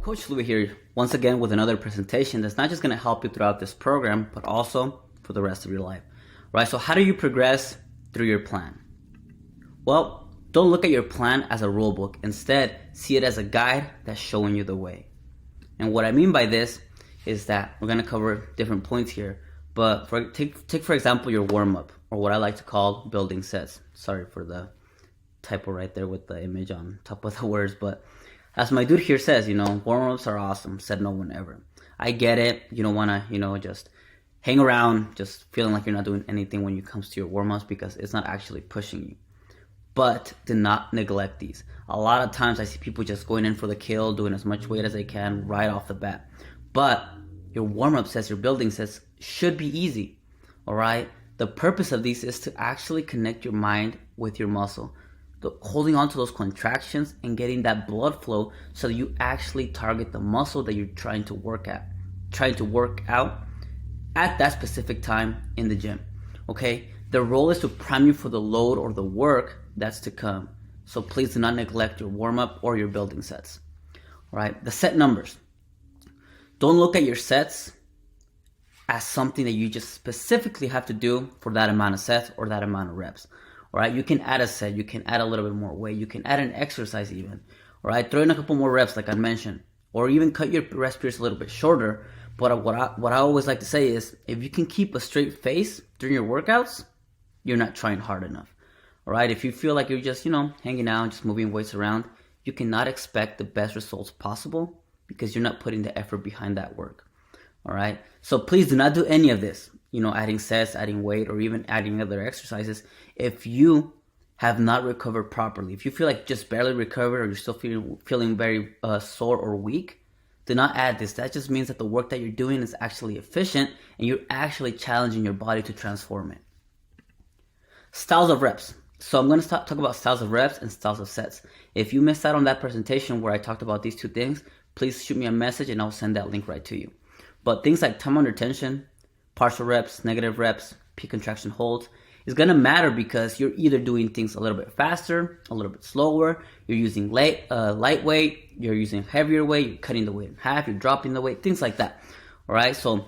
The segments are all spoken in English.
Coach Louis here, once again with another presentation that's not just going to help you throughout this program, but also for the rest of your life. Right? So how do you progress through your plan? Well, don't look at your plan as a rule book. Instead, see it as a guide that's showing you the way. And what I mean by this is that we're going to cover different points here. But take for example your warm-up, or what I like to call building sets. Sorry for the typo right there with the image on top of the words, but as my dude here says, warm-ups are awesome, said no one ever. I get it. You don't want to, just hang around just feeling like you're not doing anything when it comes to your warm-ups, because it's not actually pushing you. But do not neglect these. A lot of times I see people just going in for the kill, doing as much weight as they can right off the bat. But your warm-up sets, your building sets should be easy, all right? The purpose of these is to actually connect your mind with your muscle. Holding on to those contractions and getting that blood flow so that you actually target the muscle that you're trying to work out at that specific time in the gym, okay? The role is to prime you for the load or the work that's to come. So please do not neglect your warm-up or your building sets, all right? The set numbers. Don't look at your sets as something that you just specifically have to do for that amount of sets or that amount of reps. All right, you can add a set, you can add a little bit more weight, you can add an exercise even. All right, throw in a couple more reps like I mentioned, or even cut your rest periods a little bit shorter. But what I always like to say is, if you can keep a straight face during your workouts, you're not trying hard enough. All right, if you feel like you're just, hanging out, just moving weights around, you cannot expect the best results possible because you're not putting the effort behind that work. All right, so please do not do any of this. Adding sets, adding weight, or even adding other exercises, if you have not recovered properly. If you feel like just barely recovered, or you're still feeling very sore or weak, do not add this. That just means that the work that you're doing is actually efficient and you're actually challenging your body to transform it. Styles of reps. So I'm going to talk about styles of reps and styles of sets. If you missed out on that presentation where I talked about these two things, please shoot me a message and I'll send that link right to you. But things like time under tension, partial reps, negative reps, peak contraction holds is going to matter because you're either doing things a little bit faster, a little bit slower, you're using lightweight, you're using heavier weight, you're cutting the weight in half, you're dropping the weight, things like that. All right, so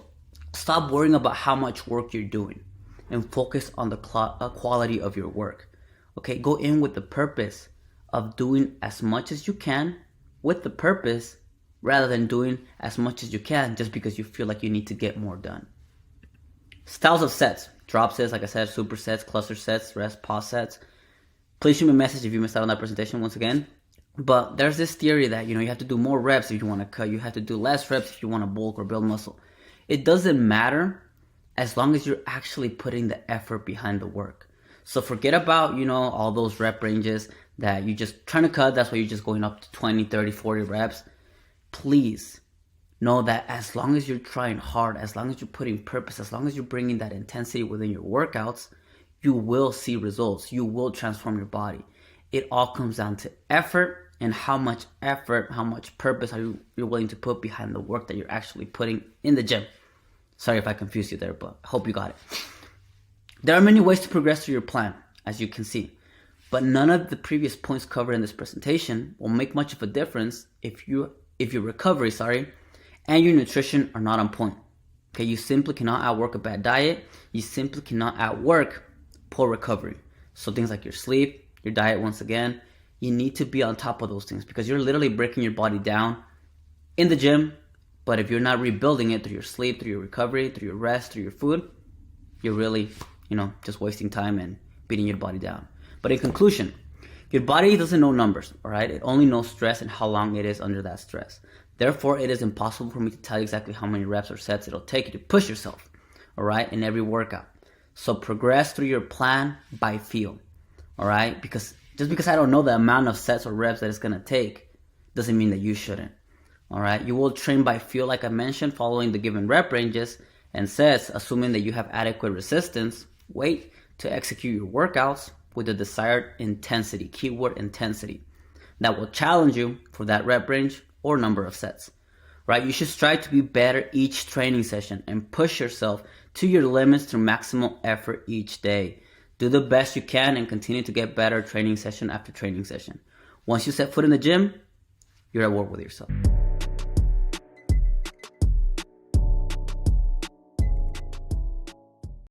stop worrying about how much work you're doing and focus on the quality of your work. Okay, go in with the purpose of doing as much as you can with the purpose rather than doing as much as you can just because you feel like you need to get more done. Styles of sets. Drop sets, like I said, super sets, cluster sets, rest, pause sets. Please shoot me a message if you missed out on that presentation once again. But there's this theory that, you have to do more reps if you want to cut. You have to do less reps if you want to bulk or build muscle. It doesn't matter as long as you're actually putting the effort behind the work. So forget about, all those rep ranges that you just trying to cut. That's why you're just going up to 20, 30, 40 reps. Please know that as long as you're trying hard, as long as you're putting purpose, as long as you're bringing that intensity within your workouts, you will see results. You will transform your body. It all comes down to effort and how much effort, how much purpose you're willing to put behind the work that you're actually putting in the gym. Sorry if I confused you there, but I hope you got it. There are many ways to progress through your plan, as you can see, but none of the previous points covered in this presentation will make much of a difference if your recovery, and your nutrition are not on point. Okay, you simply cannot outwork a bad diet. You simply cannot outwork poor recovery. So things like your sleep, your diet, once again, you need to be on top of those things because you're literally breaking your body down in the gym. But if you're not rebuilding it through your sleep, through your recovery, through your rest, through your food, you're really, just wasting time and beating your body down. But in conclusion, your body doesn't know numbers, all right? It only knows stress and how long it is under that stress. Therefore, it is impossible for me to tell you exactly how many reps or sets it'll take you to push yourself, all right, in every workout. So progress through your plan by feel, all right? Because just because I don't know the amount of sets or reps that it's going to take doesn't mean that you shouldn't, all right? You will train by feel, like I mentioned, following the given rep ranges and sets, assuming that you have adequate resistance, weight to execute your workouts with the desired intensity, keyword intensity, that will challenge you for that rep range or number of sets, right? You should strive to be better each training session and push yourself to your limits through maximal effort each day. Do the best you can and continue to get better training session after training session. Once you set foot in the gym, you're at war with yourself.